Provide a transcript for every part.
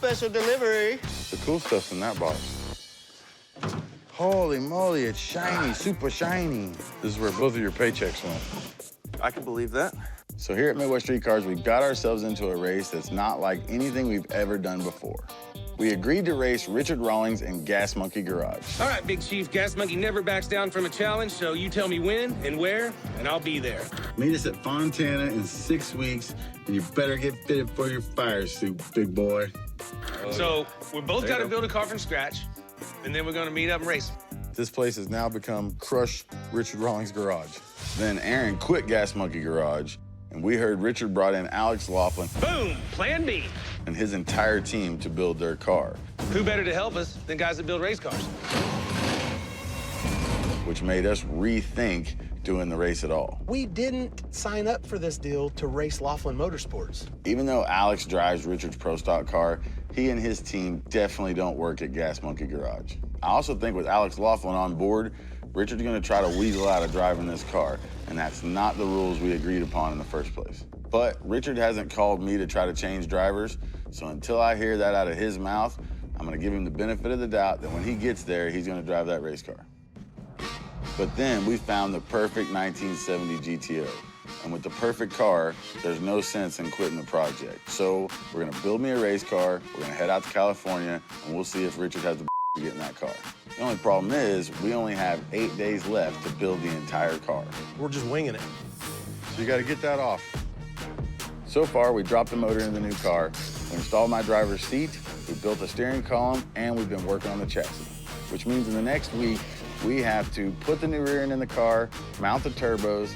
special delivery. The cool stuff's in that box. Holy moly, it's shiny, super shiny. This is where both of your paychecks went. I can believe that. So here at Midwest Street Cars, we've got ourselves into a race that's not like anything we've ever done before. We agreed to race Richard Rawlings in Gas Monkey Garage. All right, Big Chief, Gas Monkey never backs down from a challenge, so you tell me when and where, and I'll be there. Meet us at Fontana in 6 weeks, and you better get fitted for your fire suit, big boy. So we both got to build a car from scratch, and then we're going to meet up and race. This place has now become Crush Richard Rawlings Garage. Then Aaron quit Gas Monkey Garage, and we heard Richard brought in Alex Laughlin Boom, Plan B. and his entire team to build their car, Who better to help us than guys that build race cars? which made us rethink doing the race at all. We didn't sign up for this deal to race Laughlin Motorsports. Even though Alex drives Richard's Pro Stock car, he and his team definitely don't work at Gas Monkey Garage. I also think with Alex Laughlin on board, Richard's gonna try to weasel out of driving this car, and that's not the rules we agreed upon in the first place. But Richard hasn't called me to try to change drivers, so until I hear that out of his mouth, I'm gonna give him the benefit of the doubt that when he gets there, he's gonna drive that race car. But then we found the perfect 1970 GTO. And with the perfect car, there's no sense in quitting the project. So we're gonna build me a race car, we're gonna head out to California, and we'll see if Richard has the to get in that car. The only problem is we only have 8 days left to build the entire car. We're just winging it. So you gotta get that off. So far, we dropped the motor in the new car, we installed my driver's seat, we built a steering column, and we've been working on the chassis. Which means in the next week, we have to put the new rear end in the car, mount the turbos,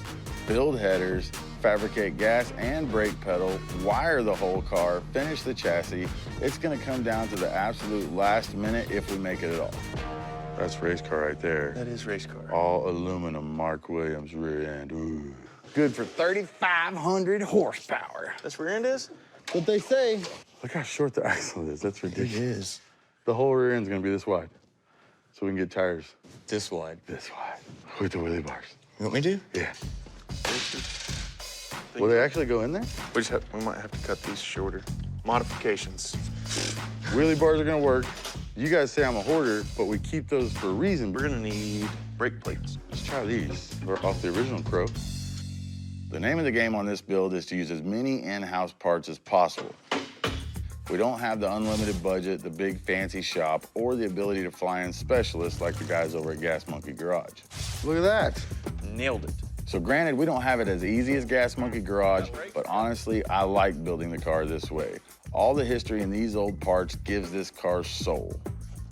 build headers, fabricate gas and brake pedal, wire the whole car, finish the chassis. It's gonna come down to the absolute last minute if we make it at all. That's race car right there. That is race car. All aluminum Mark Williams rear end. Ooh. Good for 3,500 horsepower. That's rear end is? What they say. Look how short the axle is. That's ridiculous. It is. The whole rear end's gonna be this wide. So we can get tires This wide. this wide with the wheelie bars. You want me to? Yeah. Will they actually go in there? We might have to cut these shorter. Modifications. Wheelie bars are gonna work. You guys say I'm a hoarder, but we keep those for a reason. We're gonna need brake plates. Let's try these. They're off the original Pro. The name of the game on this build is to use as many in-house parts as possible. We don't have the unlimited budget, the big fancy shop, or the ability to fly in specialists like the guys over at Gas Monkey Garage. Look at that. Nailed it. So granted, we don't have it as easy as Gas Monkey Garage, but honestly, I like building the car this way. All the history in these old parts gives this car soul.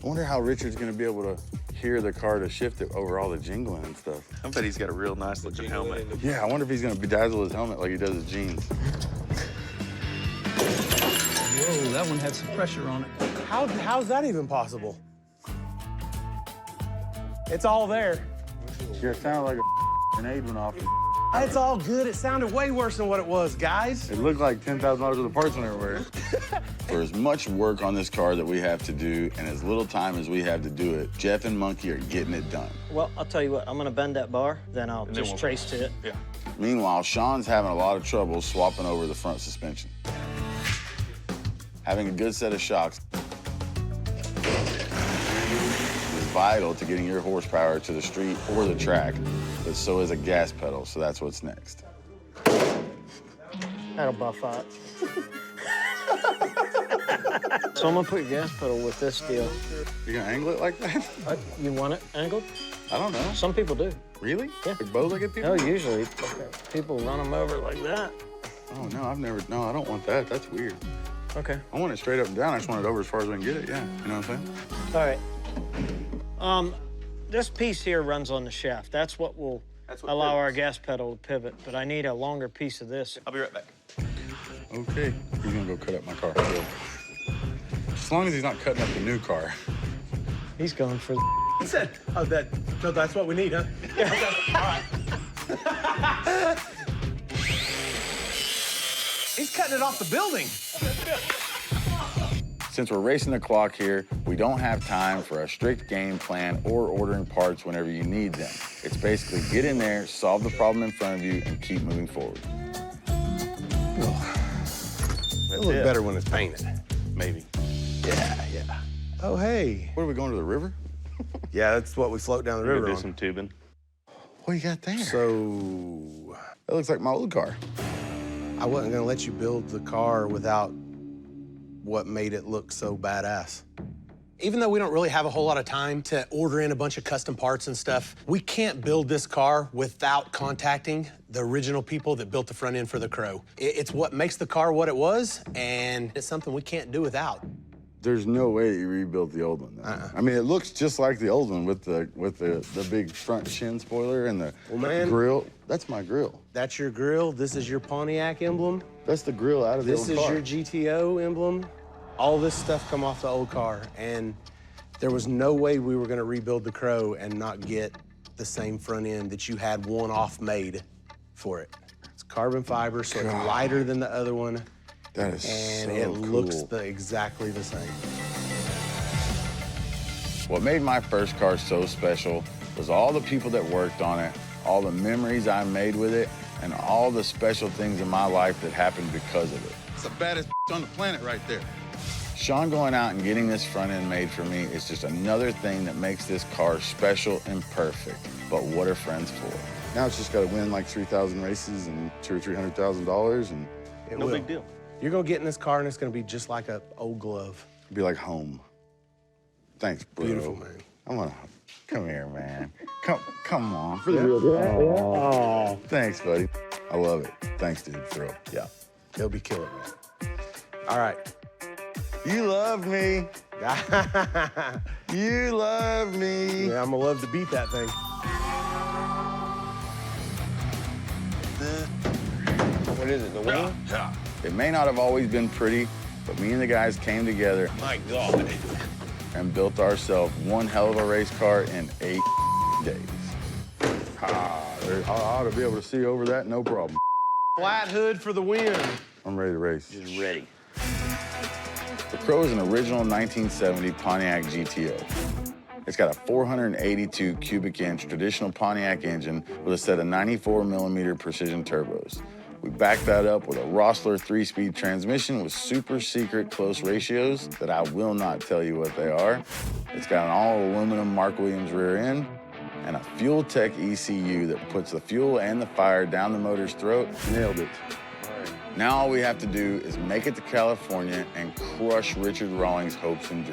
I wonder how Richard's gonna be able to hear the car to shift it over all the jingling and stuff. I bet he's got a real nice looking helmet. Yeah, I wonder if he's gonna bedazzle his helmet like he does his jeans. Whoa, that one had some pressure on it. How's that even possible? It's all there. Yeah, it sounded like a grenade went off. It's all good. It sounded way worse than what it was, guys. It looked like $10,000 worth of parts went everywhere. For as much work on this car that we have to do and as little time as we have to do it, Jeff and Monkey are getting it done. Well, I'll tell you what, I'm gonna bend that bar, then I'll just trace to it. Yeah. Meanwhile, Sean's having a lot of trouble swapping over the front suspension. Having a good set of shocks is vital to getting your horsepower to the street or the track, but so is a gas pedal, so that's what's next. That'll buff out. So I'm gonna put your gas pedal with this deal. You gonna angle it like that? You want it angled? I don't know. Some people do. Really? Yeah. Like bow-legged people? No, usually people run them over like that. Oh, no, no, I don't want that. That's weird. Okay. I want it straight up and down. I just want it over as far as I can get it, yeah. You know what I'm saying? All right. This piece here runs on the shaft. That's what will allow our gas pedal to pivot, but I need a longer piece of this. I'll be right back. Okay. He's gonna go cut up my car. Cool. As long as he's not cutting up the new car. He's going for the... He said, so that's what we need, huh? Okay, all right. He's cutting it off the building. Since we're racing the clock here, we don't have time for a strict game plan or ordering parts whenever you need them. It's basically get in there, solve the problem in front of you, and keep moving forward. It'll look better when it's painted, maybe. Oh, hey. What, are we going to the river? Yeah, that's what we float down the river Do on. some tubing. What do you got there? So, That looks like my old car. I wasn't gonna let you build the car without what made it look so badass. Even though we don't really have a whole lot of time to order in a bunch of custom parts and stuff, we can't build this car without contacting the original people that built the front end for the Crow. It's what makes the car what it was, and it's something we can't do without. There's no way that you rebuilt the old one. I mean, it looks just like the old one with the big front shin spoiler and the grill. That's my grill. That's your grill. This is your Pontiac emblem. That's the grill out of the old This is car. your GTO emblem. All this stuff come off the old car, and there was no way we were gonna rebuild the Crow and not get the same front end that you had one-off made for it. It's carbon fiber, so it's lighter than the other one, That is and so it cool. looks exactly the same. What made my first car so special was all the people that worked on it, all the memories I made with it, and all the special things in my life that happened because of it. It's the baddest on the planet right there. Sean going out and getting this front end made for me is just another thing that makes this car special and perfect. But what are friends for? Now it's just got to win like 3,000 races and $200,000 or $300,000, and No big deal. You're gonna get in this car, and it's gonna be just like an old glove. it'd be like home. Thanks, bro. Beautiful, man. I want to come here, man. Come on, for the real deal. Oh, thanks, buddy. I love it. Thanks, dude, for real. Yeah, they'll be killer, man. All right. You love me. You love me. Yeah, I'm gonna love to beat that thing. What is it, the wing? It may not have always been pretty, but me and the guys came together My God. and built ourselves one hell of a race car in 8 days. I ought to be able to see over that, no problem. Flat hood for the win. I'm ready to race. Just ready. The Crow is an original 1970 Pontiac GTO. It's got a 482 cubic inch traditional Pontiac engine with a set of 94 millimeter precision turbos. We backed that up with a Rossler 3-speed transmission with super secret close ratios that I will not tell you what they are. It's got an all aluminum Mark Williams rear end and a Fuel Tech ECU that puts the fuel and the fire down the motor's throat. Nailed it. Now all we have to do is make it to California and crush Richard Rawlings' hopes and dreams.